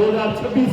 2026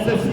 SSC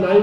9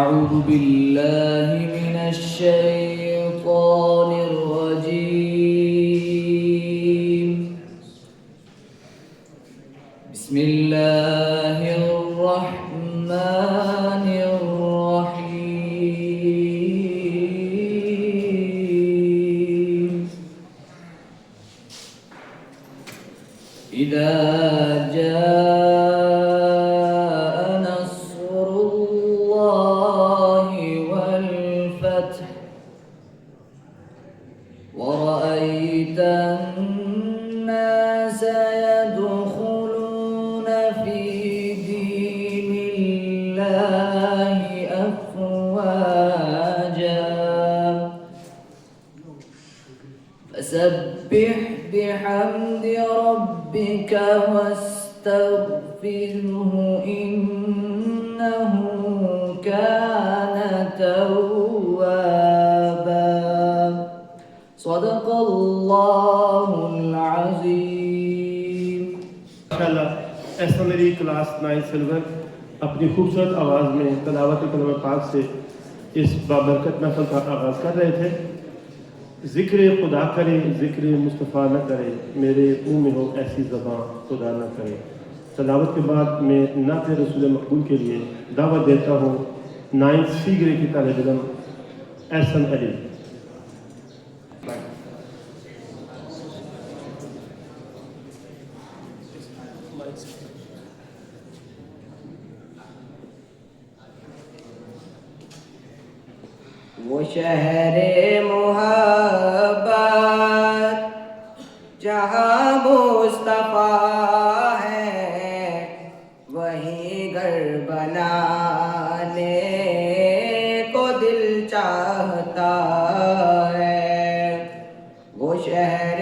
أعوذ بالله من الشيطان الرجيم بسم الله الرحمن الرحيم إذا ورأيت الناس يدخلون في دين الله أفواجا فسبح بحمد ربك واستغفره إنه كان توابا صدق اللہ العظیم۔ انشاءاللہ ایسا میری کلاس 9 سلور اپنی خوبصورت آواز میں تلاوت کلام پاک سے اس بابرکت محفل کا آغاز کر رہے تھے۔ ذکر خدا کرے ذکر مصطفیٰ نہ کرے، میرے منہ میں ہو ایسی زبان خدا نہ کرے۔ تلاوت کے بعد میں نعت رسول مقبول کے لیے دعوت دیتا ہوں 9th C گریڈ کی طالب علم احسن علی۔ وہ شہر محبت جہاں مصطفیٰ ہے وہیں گھر بنانے کو دل چاہتا ہے۔ وہ شہر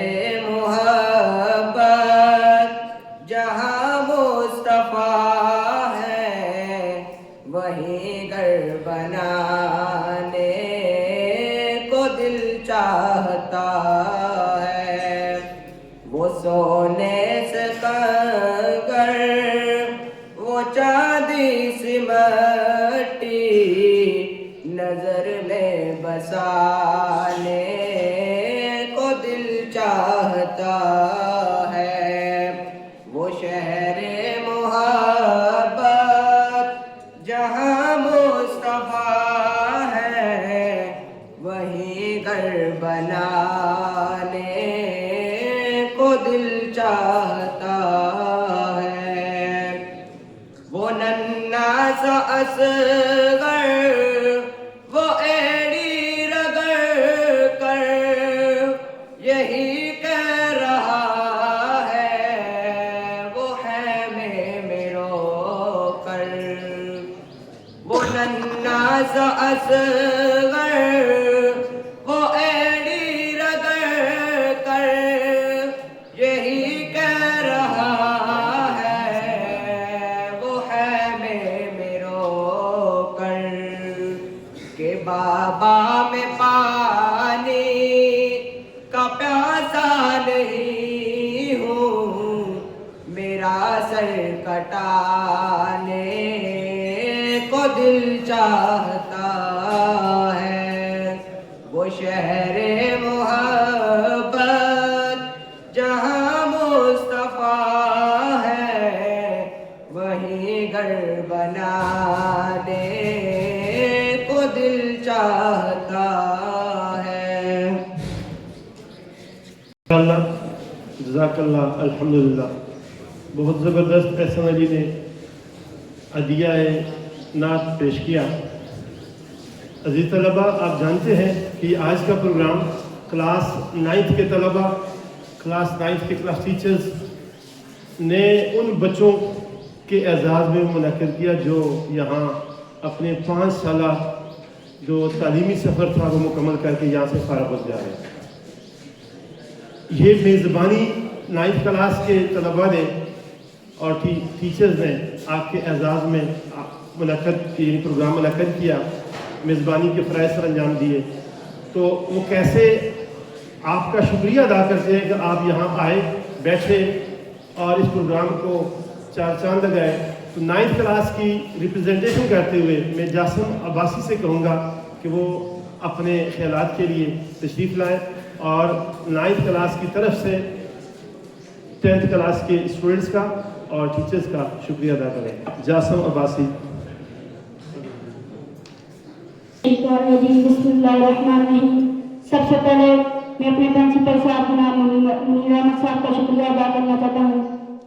محبت جہاں مصطفیٰ ہے وہیں گھر بنانے کو دل چاہتا ہے۔ وہ سو نیس کنگر وہ چاندی سمٹی نظر میں بسانے کو دل چاہتا ہے وہ شہر محبت جہاں مصطفیٰ ہے وہی گھر بنانے کو دل چاہتا ہے وہ ننھا سا اصغر وہ ایڑی رگڑ کر یہی کہہ رہا ہے وہ خیمے میں رو کر وہ ننھا سا اصغر وہ ایڑی رگڑ کر یہی کہہ رہا ہے وہ خیمے میں رو کر کہ بابا میں پانی کا پیاسا نہیں ہوں میرا سر کٹانے کو دل چاہتا ہے وہ شہر محبت جہاں مصطفیٰ ہے وہی گھر بنانے کو دل چاہتا ہے اللہ جزاک اللہ الحمدللہ بہت زبردست احسان علی نے عدیہ نعت پیش کیا. عزیز طلبہ آپ جانتے ہیں کہ آج کا پروگرام کلاس 9th کے طلبہ کلاس 9th کے کلاس ٹیچرز نے ان بچوں کے اعزاز میں منعقد کیا جو یہاں اپنے 5 سالہ جو تعلیمی سفر تھا وہ مکمل کر کے یہاں سے فارغ ہو جا رہے ہیں. یہ میزبانی 9th کلاس کے طلبہ نے اور ٹیچرز نے آپ کے اعزاز میں یعنی پروگرام منعقد کیا میزبانی کے فرائض سر انجام دیے تو وہ کیسے آپ کا شکریہ ادا کرتے ہیں کہ آپ یہاں آئے بیٹھے اور اس پروگرام کو 4 چاند لگائے. تو 9th کلاس کی ریپرزنٹیشن کرتے ہوئے میں جاسم عباسی سے کہوں گا کہ وہ اپنے خیالات کے لیے تشریف لائیں اور 9th کلاس کی طرف سے 10th کلاس کے اسٹوڈنٹس کا اور ٹیچرز کا شکریہ ادا کریں. جاسم عباسی. بسم اللہ الرحمن الرحیم. سب سے پہلے میں اپنے پرنسپل صاحب جناب منیر احمد صاحب کا شکریہ ادا کرنا چاہتا ہوں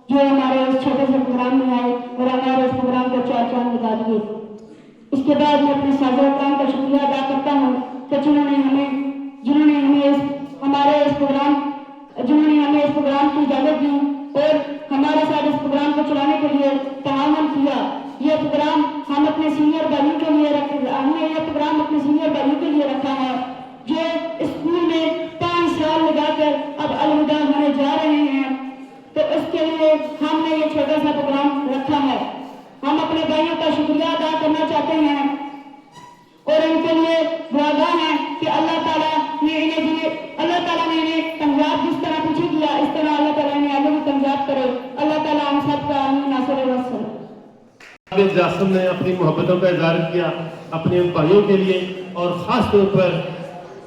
جو ہمارے اس چھوٹے سے پروگرام میں آئے اور ہمارے اس پروگرام کو 4 چاند لگا دیے. اس کے بعد میں اپنے سازہ اکرام کا شکریہ ادا کرتا ہوں کہ جنہوں نے ہمیں اس پروگرام کی اجازت دی اور ہمارے ساتھ اس پروگرام کو چلانے کے لیے تعاون کیا. یہ پروگرام ہم اپنے سینئر بھائیوں کے لیے رکھا ہے جو اسکول میں 5 سال لگا کر اب الوداع ہونے جا رہے ہیں. تو اس کے لیے ہم نے یہ چھوٹا سا پروگرام رکھا ہے. ہم اپنے بھائیوں کا شکریہ ادا کرنا چاہتے ہیں اور ان کے لیے دعا ہیں کہ اللہ تعالیٰ نے انہیں کامیاب جس طرح پیچھے کیا اس طرح اللہ تعالیٰ نے آگے بھی کامیاب کرے. اللہ تعالیٰ ہم سب کا آمین ناصر وسلم. جاسم نے اپنی محبتوں کا اظہار کیا اپنے بھائیوں کے لیے اور خاص طور پر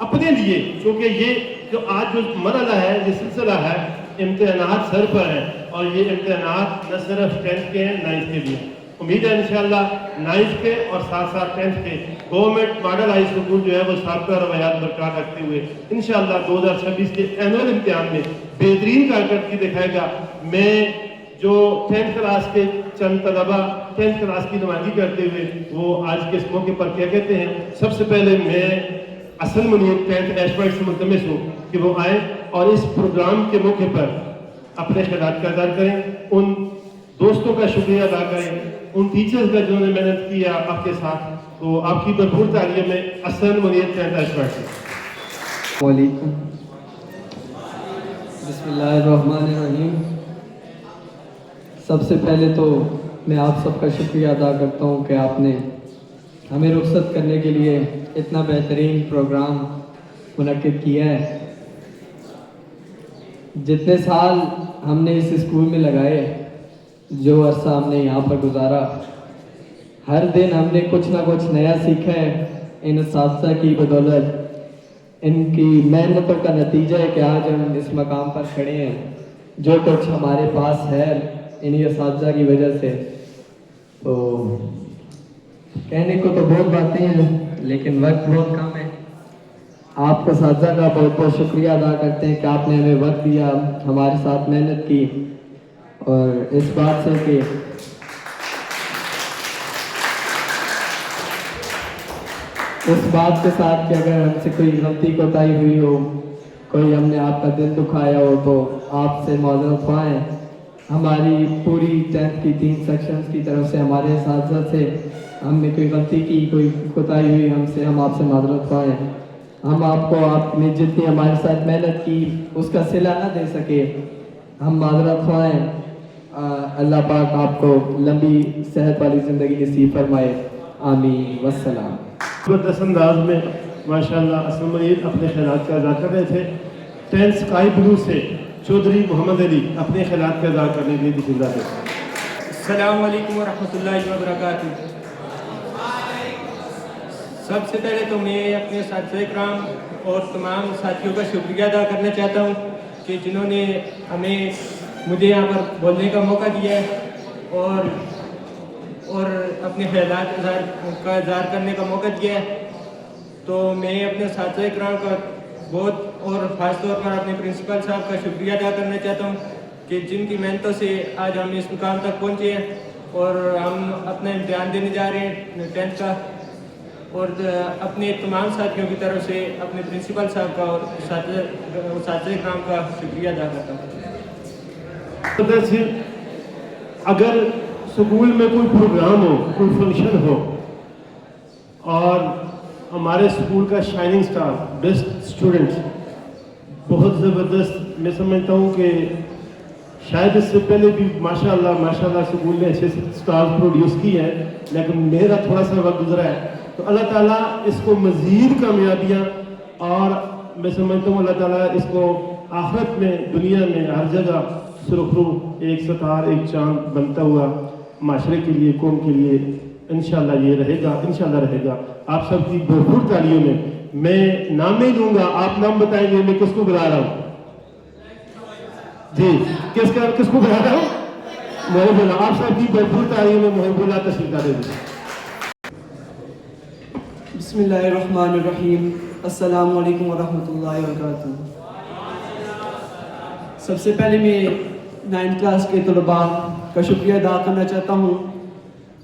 اپنے لیے کیونکہ یہ جو آج جو مرحلہ ہے یہ سلسلہ ہے امتحانات سر پر ہیں اور یہ امتحانات نہ صرف 10th کے ہیں 9th کے بھی. امید ہے انشاءاللہ 9th کے اور ساتھ 10th کے گورنمنٹ ماڈل ہائی اسکول جو ہے وہ سابقہ روایات برقرار رکھتے ہوئے انشاءاللہ 2026 کے اینول امتحان میں بہترین کارکردگی دکھائے گا. میں جو 10th کلاس کے چند طلبہ 10th کلاس کی نمائندگی کرتے ہوئے وہ آج کے اس موقع پر کیا کہتے ہیں. سب سے پہلے میں اصل منیر 10th ایشورٹ سے ملتمس ہوں کہ وہ آئیں اور اس پروگرام کے موقع پر اپنے خیالات کا اظہار کریں. ان دوستوں کا شکریہ ادا کریں ان ٹیچرز کا جنہوں نے محنت کیا آپ کے ساتھ. تو آپ کی بھرپور تعلیم میں اصل منیر 10th ایشورٹ سے. السلام علیکم. بسم اللہ الرحمن الرحیم. سب سے پہلے تو میں آپ سب کا شکریہ ادا کرتا ہوں کہ آپ نے ہمیں رخصت کرنے کے لیے اتنا بہترین پروگرام منعقد کیا ہے. جتنے سال ہم نے اس اسکول میں لگائے، جو عرصہ ہم نے یہاں پر گزارا، ہر دن ہم نے کچھ نہ کچھ نیا سیکھا ہے۔ ان اساتذہ کی بدولت، ان کی محنتوں کا نتیجہ ہے کہ آج ہم اس مقام پر کھڑے ہیں۔ جو کچھ ہمارے پاس ہے انہی اساتذہ کی وجہ سے۔ تو کہنے کو تو بہت باتیں ہیں لیکن وقت بہت کم ہے۔ آپ کو اساتذہ کا بہت بہت شکریہ ادا کرتے ہیں کہ آپ نے ہمیں وقت دیا، ہمارے ساتھ محنت کی، اور اس بات سے کہ اس بات کے ساتھ کہ اگر ہم سے کوئی غلطی کوتاہی ہوئی ہو، کوئی ہم نے آپ کا دل دکھایا ہو، تو آپ سے معذرت خواہیں۔ ہماری پوری 10th کی 3 سیکشنز کی طرف سے، ہمارے اساتذہ سے ہم نے کوئی غلطی کی، کوئی کوتاہی ہوئی ہم آپ سے معذرت خواہیں۔ ہم آپ کو آپ نے جتنی ہمارے ساتھ محنت کی اس کا صلہ نہ دے سکے، ہم معذرت خواہیں۔ اللہ پاک آپ کو لمبی صحت والی زندگی نصیب فرمائے، آمین والسلام۔ زبردست انداز میں ماشاءاللہ اسلم منیر اپنے خیالات کا اظہار کر رہے تھے۔ 10 اسکائی بلو سے چودھری محمد علی اپنے خیالات کا اظہار کرنے کے لیے بسم اللہ ہے۔ السلام علیکم ورحمۃ اللہ وبرکاتہ۔ سب سے پہلے تو میں اپنے اساتذہ کرام اور تمام ساتھیوں کا شکریہ ادا کرنا چاہتا ہوں کہ جنہوں نے مجھے یہاں پر بولنے کا موقع دیا ہے اور اپنے خیالات کا اظہار کرنے کا موقع دیا ہے۔ تو میں اپنے اساتذہ کرام کا بہت اور خاص طور پر اپنے پرنسپل صاحب کا شکریہ ادا کرنا چاہتا ہوں کہ جن کی محنتوں سے آج ہم اس مقام تک پہنچے ہیں اور ہم اپنا امتحان دینے جا رہے ہیں 10th کا۔ اور اپنے تمام ساتھیوں کی طرف سے اپنے پرنسپل صاحب کا اور اساتذہ کرام کا شکریہ ادا کرتا ہوں۔ اگر اسکول میں کوئی پروگرام ہو، کوئی فنکشن ہو اور ہمارے اسکول کا شائننگ سٹار، بیسٹ اسٹوڈنٹ، بہت زبردست، میں سمجھتا ہوں کہ شاید اس سے پہلے بھی ماشاءاللہ اسکول نے اچھے سٹار پروڈیوس کی ہیں، لیکن میرا تھوڑا سا وقت گزرا ہے، تو اللہ تعالیٰ اس کو مزید کامیابیاں، اور میں سمجھتا ہوں اللہ تعالیٰ اس کو آخرت میں، دنیا میں ہر جگہ سرخرو، ایک ستارہ، ایک چاند بنتا ہوا معاشرے کے لیے، قوم کے لیے انشاءاللہ یہ رہے گا، انشاءاللہ رہے گا۔ آپ سب کی بھرپور تالیوں میں نام نہیں لوں گا، آپ نام بتائیں گے میں کس کو بلا رہا ہوں؟ جی کس کو بلا رہا ہوں؟ محب اللہ۔ آپ سب کی بھرپور تالیوں میں محب اللہ تشریف لا دیں۔ بسم اللہ الرحمن الرحیم۔ السلام علیکم ورحمۃ اللہ وبرکاتہ۔ سب سے پہلے میں 9th کلاس کے طلباء کا شکریہ ادا کرنا چاہتا ہوں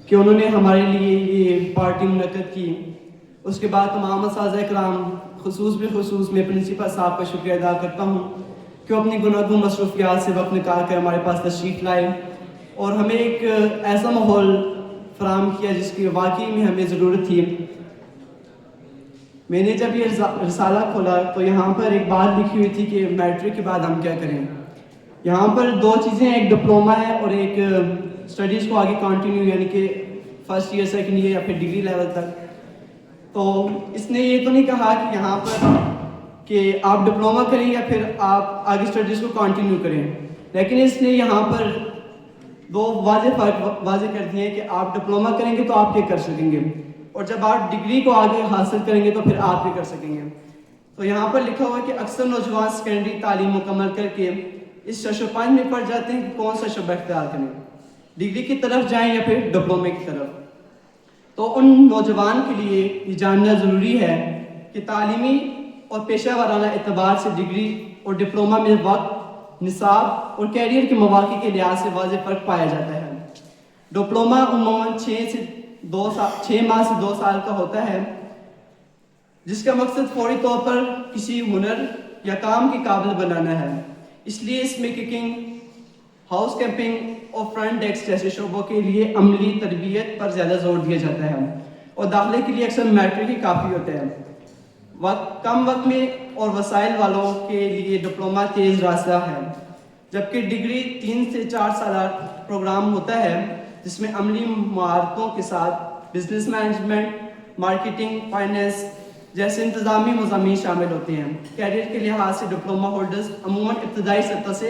کہ انہوں نے ہمارے لیے یہ پارٹی منعقد کی۔ اس کے بعد تمام اساتذہ کرام، خصوص میں پرنسپل صاحب کا شکریہ ادا کرتا ہوں کہ وہ اپنی گوناگون مصروفیات سے وقت نکال کر ہمارے پاس تشریف لائے اور ہمیں ایک ایسا ماحول فراہم کیا جس کی واقعی میں ہمیں ضرورت تھی۔ میں نے جب یہ رسالہ کھولا تو یہاں پر ایک بات لکھی ہوئی تھی کہ میٹرک کے بعد ہم کیا کریں۔ یہاں پر 2 چیزیں ہیں، ایک ڈپلوما ہے اور ایک اسٹڈیز کو آگے کنٹینیو، یعنی کہ فرسٹ ایئر، سیکنڈ ایئر یا پھر ڈگری لیول تک۔ تو اس نے یہ تو نہیں کہا کہ یہاں پر کہ آپ ڈپلوما کریں یا پھر آپ آگے اسٹڈیز کو کنٹینیو کریں، لیکن اس نے یہاں پر 2 واضح فرق واضح کر دیے ہیں کہ آپ ڈپلوما کریں گے تو آپ کیا کر سکیں گے، اور جب آپ ڈگری کو آگے حاصل کریں گے تو پھر آپ کیا کر سکیں گے۔ تو یہاں پر لکھا ہوا ہے کہ اکثر نوجوان سیکنڈری تعلیم مکمل کر کے اس ششوپنج میں پڑ جاتے ہیں کہ کون سا شعبہ اختیار کریں، ڈگری کی طرف جائیں یا پھر ڈپلومے کی طرف۔ تو ان نوجوان کے لیے یہ جاننا ضروری ہے کہ تعلیمی اور پیشہ ورانہ اعتبار سے ڈگری اور ڈپلومہ میں وقت، نصاب اور کیریئر کے مواقع کے لحاظ سے واضح فرق پایا جاتا ہے۔ ڈپلومہ عموماً 6 ماہ سے 2 سال کا ہوتا ہے، جس کا مقصد فوری طور پر کسی ہنر یا کام کے قابل بنانا ہے۔ اس لیے اس میں کوکنگ، ہاؤس کیمپنگ اور فرنٹ ڈیسک جیسے شعبوں کے لیے عملی تربیت پر زیادہ زور دیا جاتا ہے، اور داخلے کے لیے اکثر میٹرک ہی کافی ہوتا ہے۔ کم وقت میں اور وسائل والوں کے لیے ڈپلومہ تیز راستہ ہے، جبکہ ڈگری 3 سے 4 سالہ پروگرام ہوتا ہے جس میں عملی مہارتوں کے ساتھ بزنس مینجمنٹ، مارکیٹنگ، فائنینس جیسے انتظامی مضامین شامل ہوتے ہیں۔ کیریئر کے لحاظ سے ڈپلومہ ہولڈرز عموماً ابتدائی سطح سے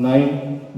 9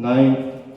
9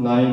9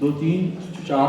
2-3-4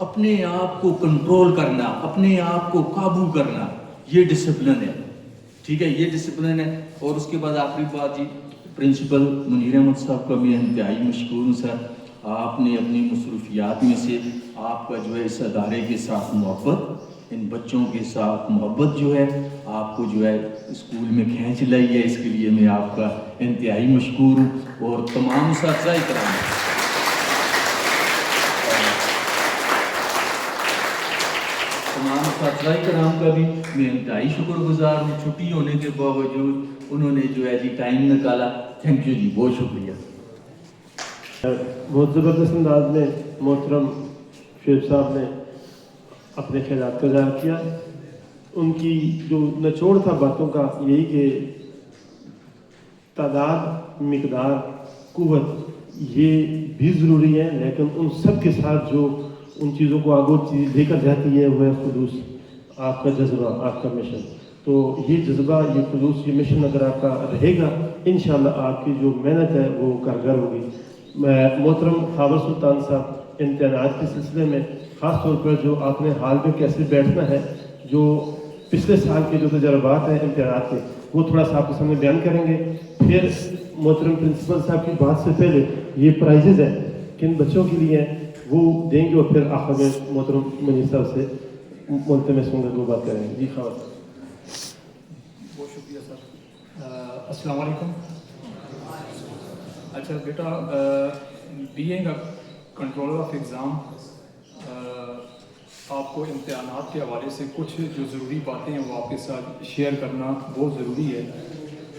اپنے آپ کو کنٹرول کرنا, اپنے آپ کو قابو کرنا, یہ ڈسپلن ہے. ٹھیک ہے, یہ ڈسپلن ہے. اور اس کے بعد آخری بات جی, پرنسپل منیر احمد صاحب کا میں انتہائی مشکور ہوں سر. آپ نے اپنی مصروفیات میں سے آپ کا جو ہے اس ادارے کے ساتھ محبت, ان بچوں کے ساتھ محبت جو ہے آپ کو جو ہے اسکول میں کھینچ لائی ہے. اس کے لیے میں آپ کا انتہائی مشکور ہوں. اور تمام اساتذہ کرام, تمام اساتذہ کرام کا بھی میں انتہائی شکر گزار ہوں. چھٹی ہونے کے باوجود انہوں نے جو ہے جی ٹائم نکالا. تھینک یو جی, بہت شکریہ. بہت زبردست انداز میں محترم شعیب صاحب نے اپنے خیالات کا اظہار کیا. ان کی جو نچوڑ تھا باتوں کا یہی کہ تعداد, مقدار, قوت یہ بھی ضروری ہے, لیکن ان سب کے ساتھ جو ان چیزوں کو آگے چیز لے کر جاتی ہے وہ ہے خلوص, آپ کا جذبہ, آپ کا مشن. تو یہ جذبہ, یہ خلوص, یہ مشن اگر آپ کا رہے گا انشاءاللہ آپ کی جو محنت ہے وہ کارگر ہوگی. محترم خاور سلطان صاحب, امتحانات کے سلسلے میں خاص طور پر جو آپ نے حال میں کیسے بیٹھنا ہے, جو پچھلے سال کے جو تجربات ہیں امتحانات کے, وہ تھوڑا سا آپ کے سامنے بیان کریں گے. پھر محترم پرنسپل صاحب کی بات سے پہلے یہ پرائزز ہیں کن بچوں کے لیے ہیں وہ دیں گے, اور پھر آخر میں محترم منیر صاحب سے ملتمس ہوں گے, وہ بات کریں گے. جی خاور. بہت شکریہ سر. السلام علیکم. اچھا بیٹا, being a controller of exam, آپ کو امتحانات کے حوالے سے کچھ جو ضروری باتیں ہیں وہ آپ کے ساتھ شیئر کرنا بہت ضروری ہے,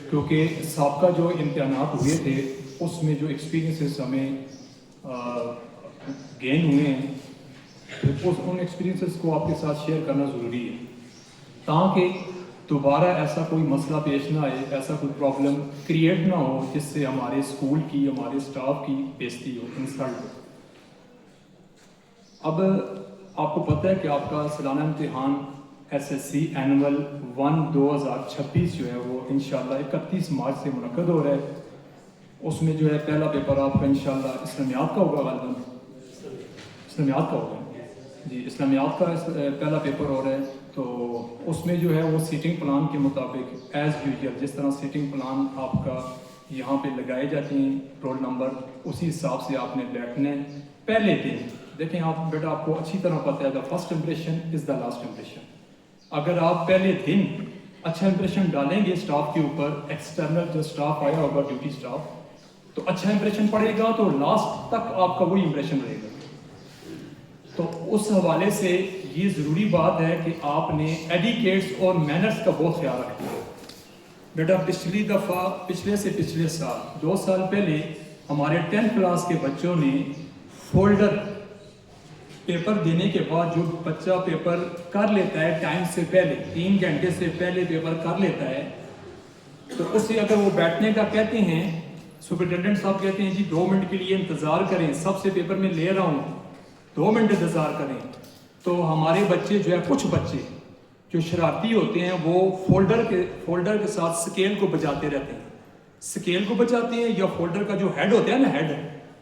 کیونکہ سابقہ جو امتحانات ہوئے تھے اس میں جو ایکسپیرینسز ہمیں گین ہوئے ہیں, ان ایکسپیرینسز کو آپ کے ساتھ شیئر کرنا ضروری ہے تاکہ دوبارہ ایسا کوئی مسئلہ پیش نہ آئے, ایسا کوئی پرابلم کریٹ نہ ہو جس سے ہمارے اسکول کی, ہمارے اسٹاف کی بےزتی ہو, انسلٹ ہو. اب آپ کو پتہ ہے کہ آپ کا سالانہ امتحان ایس ایس سی اینول 1/2026 جو ہے وہ انشاءاللہ 31 مارچ سے منعقد ہو رہا ہے. اس میں جو ہے پہلا پیپر آپ کا انشاءاللہ اسلامیات کا ہوگا, غالباً اسلامیات کا ہوگا جی, اسلامیات کا پہلا پیپر ہو رہا ہے. تو اس میں جو ہے وہ سیٹنگ پلان کے مطابق ایز یوزول جس طرح سیٹنگ پلان آپ کا یہاں پہ لگائے جاتے ہیں, رول نمبر, اسی حساب سے آپ نے بیٹھنا ہے. پہلے دن دیکھیں آپ بیٹا, آپ کو اچھی طرح پتہ ہے the first impression is the last impression. اگر آپ پہلے دن اچھا امپریشن ڈالیں گے اسٹاف کے اوپر, ایکسٹرنل جو اسٹاف آیا ہوگا, ڈیوٹی اسٹاف, تو اچھا امپریشن پڑے گا, تو لاسٹ تک آپ کا وہی امپریشن رہے گا. تو اس حوالے سے یہ ضروری بات ہے کہ آپ نے ایڈیکیٹس اور مینرز کا بہت خیال رکھنا ہے. بیٹا پچھلی دفعہ, پچھلے سے پچھلے سال, 2 سال پہلے ہمارے 10th کلاس کے بچوں نے فولڈر پیپر دینے کے بعد, جو بچہ پیپر کر لیتا ہے ٹائم سے پہلے, 3 گھنٹے سے پہلے پیپر کر لیتا ہے, تو اسے اگر وہ بیٹھنے کا کہتے ہیں, سپرنٹینڈنٹ صاحب کہتے ہیں جی 2 منٹ کے لیے انتظار کریں, سب سے پیپر میں لے رہا ہوں, 2 منٹ انتظار کریں, تو ہمارے بچے جو ہے, کچھ بچے جو شرارتی ہوتے ہیں وہ فولڈر کے ساتھ سکیل کو بجاتے رہتے ہیں. سکیل کو بجاتے ہیں یا فولڈر کا جو ہیڈ ہوتا ہے نا, ہیڈ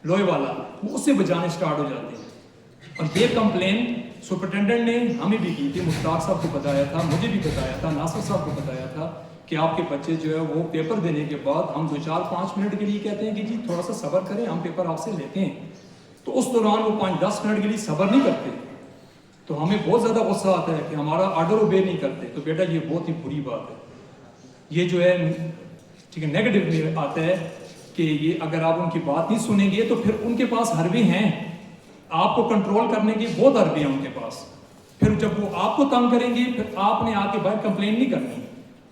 لوہے والا, وہ اسے بجانے سٹارٹ ہو جاتے ہیں. اور یہ کمپلین سپرنٹینڈنٹ نے ہمیں بھی کی تھی, مشتاق صاحب کو بتایا تھا, مجھے بھی بتایا تھا, ناصر صاحب کو بتایا تھا کہ آپ کے بچے جو ہے وہ پیپر دینے کے بعد ہم 2-4-5 منٹ کے لیے کہتے ہیں کہ جی تھوڑا سا صبر کریں, ہم پیپر آپ سے لیتے ہیں, تو اس دوران وہ 5-10 منٹ کے لیے صبر نہیں کرتے, تو ہمیں بہت زیادہ غصہ آتا ہے کہ ہمارا آرڈر اوبے نہیں کرتے. تو بیٹا یہ بہت ہی بری بات ہے, یہ جو ہے ٹھیک ہے نیگیٹو میں آتا ہے کہ یہ اگر آپ ان کی بات نہیں سنیں گے تو پھر ان کے پاس حربے ہیں, آپ کو کنٹرول کرنے کے بہت حربے ہیں ان کے پاس. پھر جب وہ آپ کو تنگ کریں گے, پھر آپ نے آ کے باہر کمپلین نہیں کرنی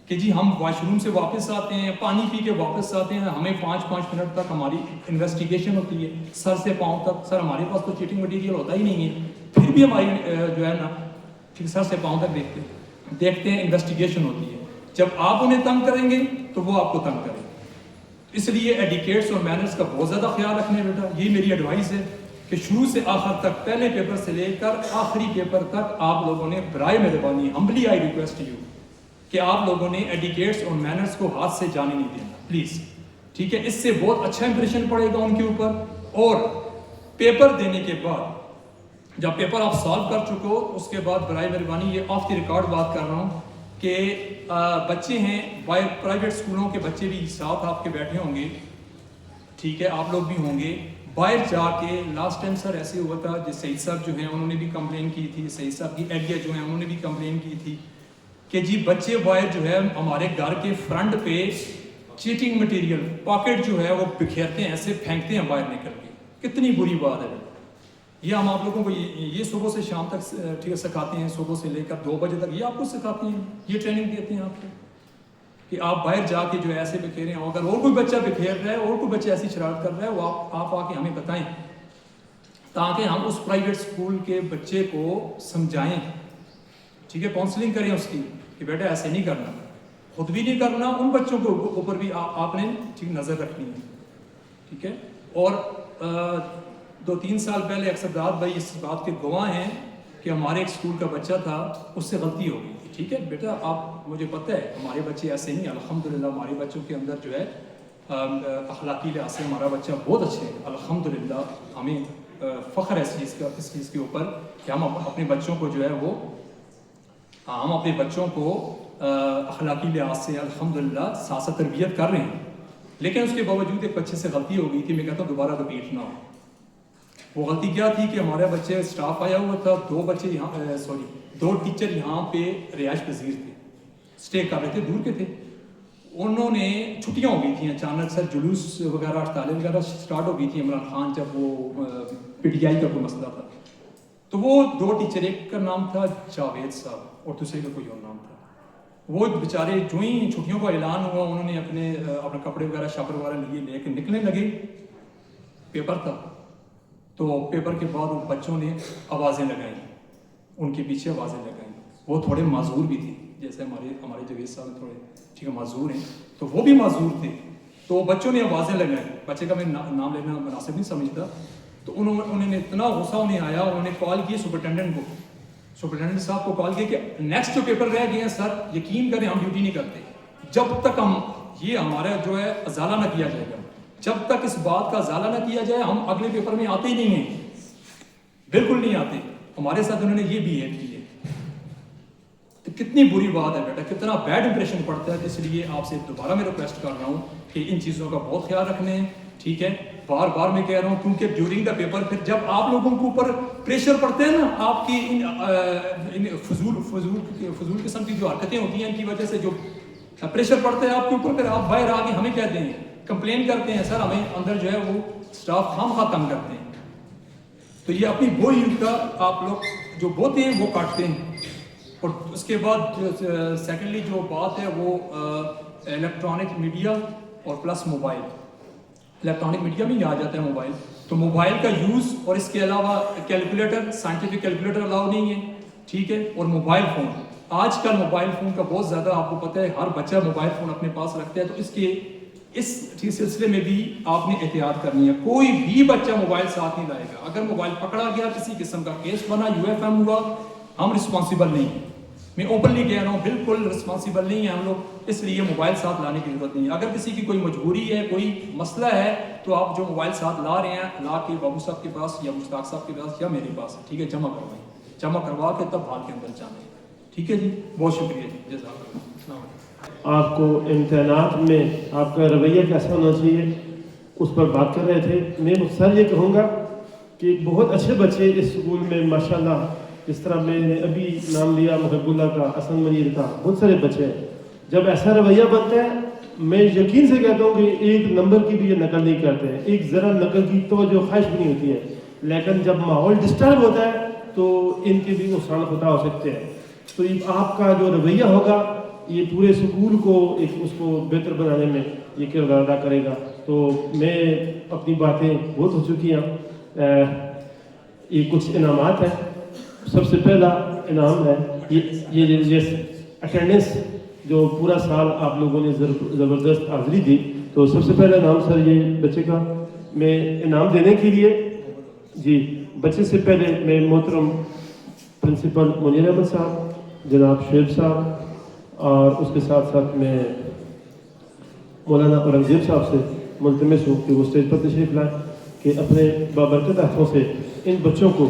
کہ جی ہم واش روم سے واپس آتے ہیں, پانی پی کے واپس آتے ہیں, ہمیں 5-5 منٹ تک ہماری انویسٹیگیشن ہوتی ہے, سر سے پاؤں تک. سر ہمارے پاس تو چیٹنگ مٹیریل ہوتا ہی نہیں ہے, پھر بھی ہماری جو ہے نا ٹھیک سر سے پاؤں تک دیکھتے ہیں, انویسٹیگیشن ہوتی ہے. جب آپ انہیں تنگ کریں گے تو وہ آپ کو تنگ کریں گے. اس لیے ایڈیکیٹس اور مینرز کا بہت زیادہ خیال رکھنا ہے بیٹا. یہی میری ایڈوائس ہے کہ شروع سے آخر تک, پہلے پیپر سے لے کر آخری پیپر تک آپ لوگوں نے برائے مہربانی, ہمبلی آئی ریکویسٹ یو, کہ آپ لوگوں نے ایڈیکیٹس اور مینرز کو ہاتھ سے جانے نہیں دینا پلیز. ٹھیک ہے, اس سے بہت اچھا امپریشن پڑے گا ان کے اوپر. اور پیپر دینے کے بعد جب پیپر آپ سالو کر چکے ہو اس کے بعد برائے مہربانی یہ آف دی ریکارڈ بات کر رہا ہوں کہ بچے ہیں پرائیویٹ اسکولوں کے بچے بھی ساتھ آپ کے بیٹھے ہوں گے, ٹھیک ہے, آپ لوگ بھی ہوں گے. باہر جا کے لاسٹ ٹائم سر ایسے ہوا تھا, جس سعید صاحب جو ہیں انہوں نے بھی کمپلین کی تھی, سعید صاحب کی ایریا جو ہیں انہوں نے بھی کمپلین کی تھی کہ جی بچے باہر جو ہے ہمارے گھر کے فرنٹ پہ چیٹنگ مٹیریل پاکٹ جو ہے وہ بکھیرتے ہیں, ایسے پھینکتے ہیں باہر نکل کے. کتنی بری بات ہے. یہ ہم آپ لوگوں کو یہ صبح سے شام تک ٹھیک ہے سکھاتے ہیں, صبح سے لے کر 2 بجے تک یہ آپ کو سکھاتے ہیں, یہ ٹریننگ دیتے ہیں آپ کو کہ آپ باہر جا کے جو ہے ایسے بکھیریں. اگر اور کوئی بچہ بکھیر رہا ہے, اور کوئی بچہ ایسی شرارت کر رہا ہے, وہ آپ آ کے ہمیں بتائیں تاکہ ہم اس پرائیویٹ اسکول کے بچے کو سمجھائیں, ٹھیک ہے, کاؤنسلنگ کریں اس کی کہ بیٹا ایسے نہیں کرنا, خود بھی نہیں کرنا, ان بچوں کے اوپر بھی آپ نے ٹھیک نظر رکھنی ہے, ٹھیک ہے. اور 2-3 سال پہلے اکثر بھائی اس بات کے گواہ ہیں کہ ہمارے ایک اسکول کا بچہ تھا, اس سے غلطی ہو گئی تھی, ٹھیک ہے بیٹا, آپ مجھے پتہ ہے ہمارے بچے ایسے نہیں, الحمدللہ ہمارے بچوں کے اندر جو ہے اخلاقی لحاظ سے ہمارا بچہ بہت اچھے ہیں, الحمدللہ. ہمیں فخر ہے اس چیز کے اوپر کہ ہم اپنے بچوں کو جو ہے وہ ہم اپنے بچوں کو اخلاقی لحاظ سے الحمدللہ ساتھ تربیت کر رہے ہیں. لیکن اس کے باوجود ایک بچے سے غلطی ہو گئی تھی, میں کہتا ہوں دوبارہ رپیٹ نہ ہو. وہ غلطی کیا تھی کہ ہمارے بچے اسٹاف آیا ہوا تھا, 2 ٹیچر یہاں پہ رہائش پذیر تھے, اسٹے کر رہے تھے, دور کے تھے. انہوں نے چھٹیاں ہو گئی تھیں اچانک سر, جلوس وغیرہ ہڑتالیں وغیرہ اسٹارٹ ہو گئی تھیں عمران خان جب وہ PTI کا کوئی مسئلہ تھا. تو وہ 2 ٹیچر, ایک کا نام تھا جاوید صاحب اور دوسرے کا کوئی اور نام تھا. وہ بیچارے جو ہی چھٹیوں کا اعلان ہوا انہوں نے اپنے کپڑے وغیرہ شاپر وغیرہ لے کے نکلنے لگے. پیپر تھا تو پیپر کے بعد ان بچوں نے آوازیں لگائیں, ان کے پیچھے آوازیں لگائیں. وہ تھوڑے معذور بھی تھے, جیسے ہمارے جاوید صاحب تھوڑے ٹھیک ہے معذور ہیں, تو وہ بھی معذور تھے. تو بچوں نے آوازیں لگائیں, بچے کا میں نام لینا مناسب نہیں سمجھتا. تو انہوں نے اتنا غصہ انہیں آیا, انہوں نے کال کی سپرنٹینڈنٹ صاحب کو کال کیا کہ نیکسٹ جو پیپر رہ گئے ہیں سر یقین کریں ہم ڈیوٹی نہیں کرتے جب تک یہ ہمارا جو ہے ازالہ نہ کیا جائے گا. جب تک اس بات کا ازالہ نہ کیا جائے ہم اگلے پیپر میں آتے ہی نہیں ہیں, بالکل نہیں آتے. ہمارے ساتھ انہوں نے یہ بہیو کی ہے. تو کتنی بری بات ہے بیٹا, کتنا بیڈ امپریشن پڑتا ہے. اس لیے آپ سے دوبارہ میں ریکویسٹ کر رہا ہوں کہ ان چیزوں کا بہت خیال رکھنے ہیں, ٹھیک ہے. بار بار میں کہہ رہا ہوں کیونکہ ڈیورنگ دا پیپر پھر جب آپ لوگوں کے اوپر پریشر پڑتے ہیں نا, آپ کی ان فضول قسم کی جو حرکتیں ہوتی ہیں ان کی وجہ سے جو پریشر پڑتا ہے آپ کے اوپر, پھر آپ باہر آ کے ہمیں کہتے ہیں, کمپلین کرتے ہیں سر ہمیں اندر جو ہے وہ اسٹاف خواہ تنگ کرتے ہیں. تو یہ اپنی بو یوز کا آپ لوگ جو بوتے ہیں وہ کاٹتے ہیں. اور اس کے بعد سیکنڈلی جو بات ہے وہ الیکٹرانک میڈیا اور پلس موبائل. الیکٹرانک میڈیا میں ہی آ جاتا ہے موبائل. تو موبائل کا یوز اور اس کے علاوہ کیلکولیٹر, سائنٹیفک کیلکولیٹر الاؤ نہیں ہے, ٹھیک ہے. اور موبائل فون, آج کل موبائل فون کا بہت زیادہ آپ کو پتہ ہے, ہر بچہ موبائل فون اپنے پاس رکھتا ہے. تو اس سلسلے میں بھی آپ نے احتیاط کرنی ہے. کوئی بھی بچہ موبائل ساتھ نہیں لائے گا. اگر موبائل پکڑا گیا, کسی قسم کا کیس بنا, UFM ہوا, ہم رسپانسیبل نہیں ہیں. میں اوپنلی کہہ رہا ہوں بالکل رسپانسیبل نہیں ہیں ہم لوگ. اس لیے موبائل ساتھ لانے کی ضرورت نہیں ہے. اگر کسی کی کوئی مجبوری ہے, کوئی مسئلہ ہے, تو آپ جو موبائل ساتھ لا رہے ہیں لا کے بابو صاحب کے پاس یا مشتاق صاحب کے پاس یا میرے پاس, ٹھیک ہے, جمع کروائیں. جمع کروا کے تب ہال کے اندر جانا ہے, ٹھیک ہے جی. بہت شکریہ جی, جزاک اللہ. السلام علیکم. آپ کو امتحانات میں آپ کا رویہ کیسا ہونا چاہیے اس پر بات کر رہے تھے. میں مختصر یہ کہوں گا کہ بہت اچھے بچے اس اسکول میں ماشاءاللہ, جس طرح میں نے ابھی نام لیا محب اللہ کا, حسن منیر کا, بہت سارے بچے ہیں. جب ایسا رویہ بنتا ہے میں یقین سے کہتا ہوں کہ 1 نمبر کی بھی یہ نقل نہیں کرتے ہیں, ایک ذرا نقل کی توجہ خواہش بھی نہیں ہوتی ہے. لیکن جب ماحول ڈسٹرب ہوتا ہے تو ان کے بھی نقصان خطا ہو سکتے ہیں. تو آپ کا جو رویہ ہوگا یہ پورے اسکول کو اس کو بہتر بنانے میں یہ کردار ادا کرے گا. تو میں اپنی باتیں بہت ہو چکی ہیں. یہ کچھ انعامات ہیں. سب سے پہلا انعام ہے یہ اٹینڈنس, جو پورا سال آپ لوگوں نے زبردست حاضری دی. تو سب سے پہلا انعام سر یہ بچے کا. میں انعام دینے کے لیے جی بچے سے پہلے میں محترم پرنسپل منیر احمد صاحب, جناب شعیب صاحب اور اس کے ساتھ ساتھ میں مولانا اورنگزیب صاحب سے ملتمس ہوں کہ وہ اسٹیج پر تشریف لائیں کہ اپنے بابرکت ہاتھوں سے ان بچوں کو